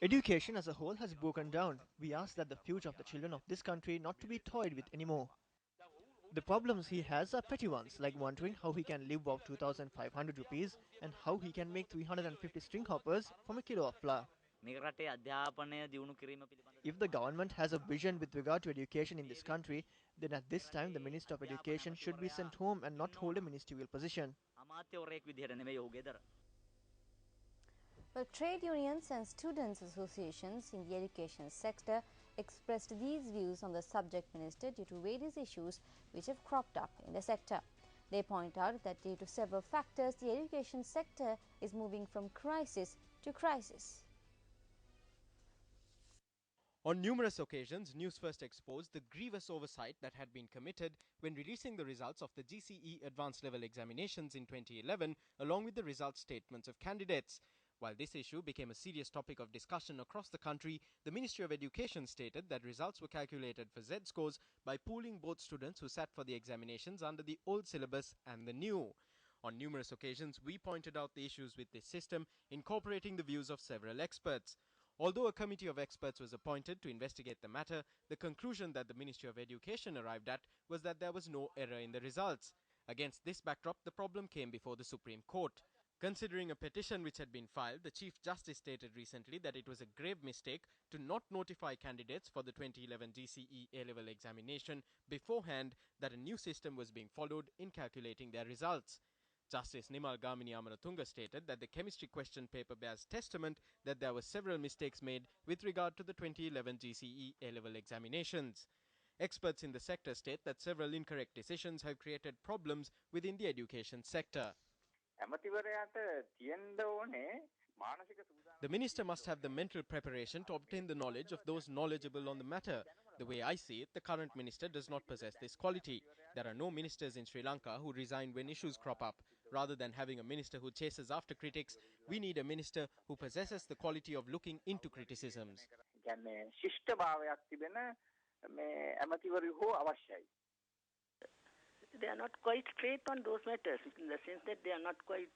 Education as a whole has broken down. We ask that the future of the children of this country not to be toyed with anymore. The problems he has are petty ones, like wondering how he can live off 2,500 rupees and how he can make 350 string hoppers from a kilo of flour. මේ රටේ අධ්‍යාපනය දියුණු කිරීම පිළිබඳ If the government has a vision with regard to education in this country, then at this time the Minister of Education should be sent home and not hold a ministerial position. අමාත්‍යවරයෙක් විදිහට නෙමෙයි ඔහු ගෙදර. Well, trade unions and students' associations in the education sector expressed these views on the subject minister due to various issues which have cropped up in the sector. They point out that due to several factors, the education sector is moving from crisis to crisis. On numerous occasions, News First exposed the grievous oversight that had been committed when releasing the results of the GCE advanced level examinations in 2011, along with the results statements of candidates. While this issue became a serious topic of discussion across the country, the Ministry of Education stated that results were calculated for Z-scores by pooling both students who sat for the examinations under the old syllabus and the new. On numerous occasions, we pointed out the issues with this system, incorporating the views of several experts. Although a committee of experts was appointed to investigate the matter, the conclusion that the Ministry of Education arrived at was that there was no error in the results. Against this backdrop, the problem came before the Supreme Court. Considering a petition which had been filed, the Chief Justice stated recently that it was a grave mistake to not notify candidates for the 2011 GCE A-level examination beforehand that a new system was being followed in calculating their results. Justice Nimal Gamini Amaratunga stated that the chemistry question paper bears testament that there were several mistakes made with regard to the 2011 GCE A-level examinations. Experts in the sector state that several incorrect decisions have created problems within the education sector. The minister must have the mental preparation to obtain the knowledge of those knowledgeable on the matter. The way I see it, the current minister does not possess this quality. There are no ministers in Sri Lanka who resign when issues crop up. Rather than having a minister who chases after critics, we need a minister who possesses the quality of looking into criticisms. They are not quite straight on those matters, in the sense that they are not quite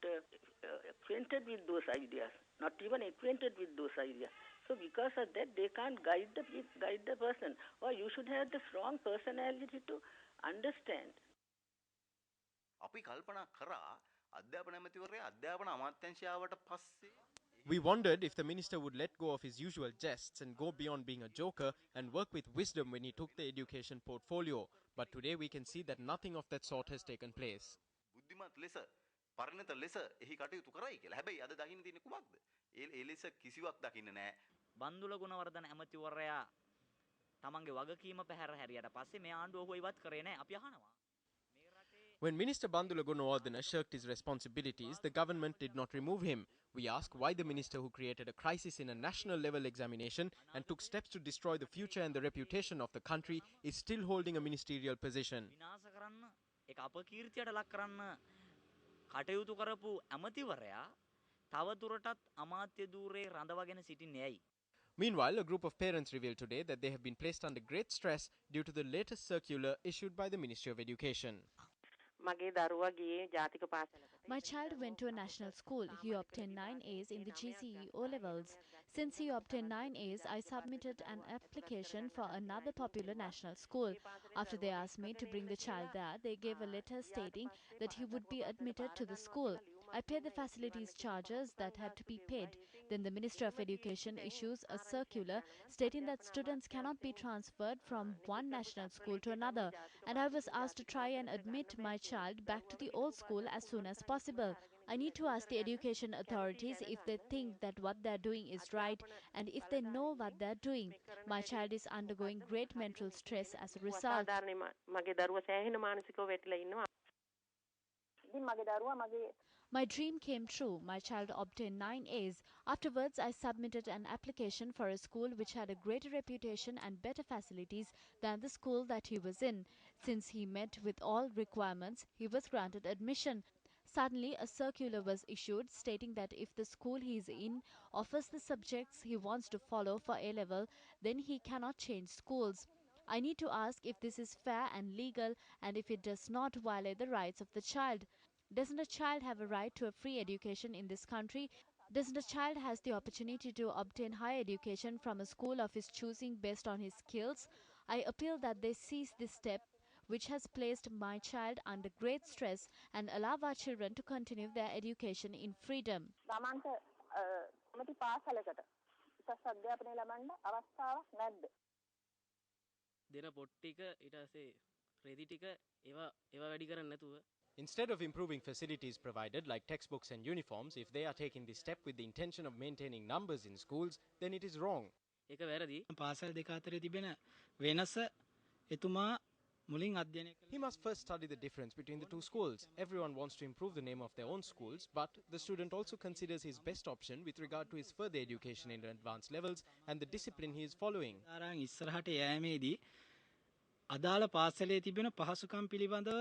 acquainted with those ideas, not even acquainted with those ideas. So because of that, they can't guide the person. Or you should have the strong personality to understand. We wondered if the minister would let go of his usual jests and go beyond being a joker and work with wisdom when he took the education portfolio. But today we can see that nothing of that sort has taken place. Bandula Gunawardena ඇමතිවරයා තමන්ගේ වගකීම පැහැර හැරියට පස්සේ මේ ආණ්ඩුව ඔහු ඉවත් කරේ නැහැ. අපි අහනවා. When Minister Bandula Gunawardena shirked his responsibilities, the government did not remove him. We ask why the minister who created a crisis in a national level examination and took steps to destroy the future and the reputation of the country is still holding a ministerial position. විනාශ කරන්න ඒක අපකීර්තියට ලක් කරන්න කටයුතු කරපු ඇමතිවරයා තව දුරටත් අමාත්‍ය ධූරයේ රඳවගෙන සිටින්නේ ඇයි? Meanwhile, a group of parents revealed today that they have been placed under great stress due to the latest circular issued by the Ministry of Education. My child went to a national school. He obtained 9 A's in the GCE O-levels. Since he obtained 9 A's, I submitted an application for another popular national school. After they asked me to bring the child there, they gave a letter stating that he would be admitted to the school. I paid the facilities charges that had to be paid. Then the Minister of Education issues a circular stating that students cannot be transferred from one national school to another, and I was asked to try and admit my child back to the old school as soon as possible. I need to ask the education authorities if they think that what they're doing is right and if they know what they're doing. My child is undergoing great mental stress as a result. My dream came true. My child obtained 9 A's. Afterwards, I submitted an application for a school which had a greater reputation and better facilities than the school that he was in. Since he met with all requirements, he was granted admission. Suddenly, a circular was issued stating that if the school he is in offers the subjects he wants to follow for A-level, then he cannot change schools. I need to ask if this is fair and legal and if it does not violate the rights of the child. Doesn't a child have a right to a free education in this country? Does the child has the opportunity to obtain higher education from a school of his choosing based on his skills? I appeal that they seize this step, which has placed my child under great stress, and allow our children to continue their education in freedom. ළමන්ට කැමති පාසලකට උසස් අධ්‍යාපනය ලබන්න අවස්ථාවක් නැද්ද? දෙන පොට් ටික ඊට පස්සේ රෙදි ටික ඒවා වැඩි කරන්නේ නැතුව Instead of improving facilities provided like textbooks and uniforms, if they are taking this step with the intention of maintaining numbers in schools, then it is wrong. ඒක වැරදි. පාසල් දෙක අතර තිබෙන වෙනස එතුමා මුලින් අධ්‍යයනය He must first study the difference between the two schools. Everyone wants to improve the name of their own schools, but the student also considers his best option with regard to his further education in advanced levels and the discipline he is following. ආරං ඉස්සරහට යෑමේදී අදාළ පාසලේ තිබෙන පහසුකම් පිළිබඳව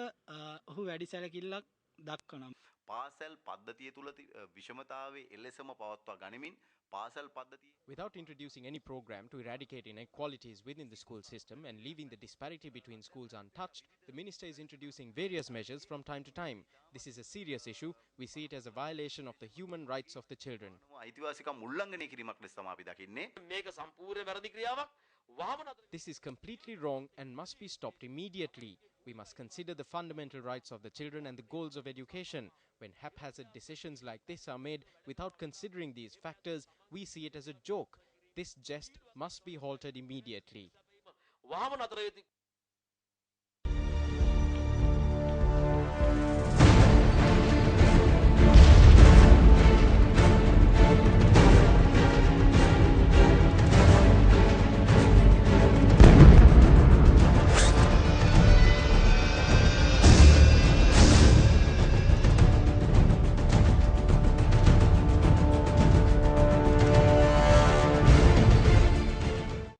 ඔහු වැඩි සැලකිල්ලක් දක්වනවා. පාසල් පද්ධතිය තුල විෂමතාවේ එලෙසම පවත්වා ගනිමින් පාසල් පද්ධතිය Without introducing any program to eradicate inequalities within the school system and leaving the disparity between schools untouched, the minister is introducing various measures from time to time. This is a serious issue. We see it as a violation of the human rights of the children. අයිතිවාසිකම් උල්ලංඝනය කිරීමක් ලෙස තමයි අපි දකින්නේ. මේක සම්පූර්ණ වැරදි ක්‍රියාවක්. This is completely wrong and must be stopped immediately. We must consider the fundamental rights of the children and the goals of education. When haphazard decisions like this are made without considering these factors, we see it as a joke. This jest must be halted immediately. වහම නතර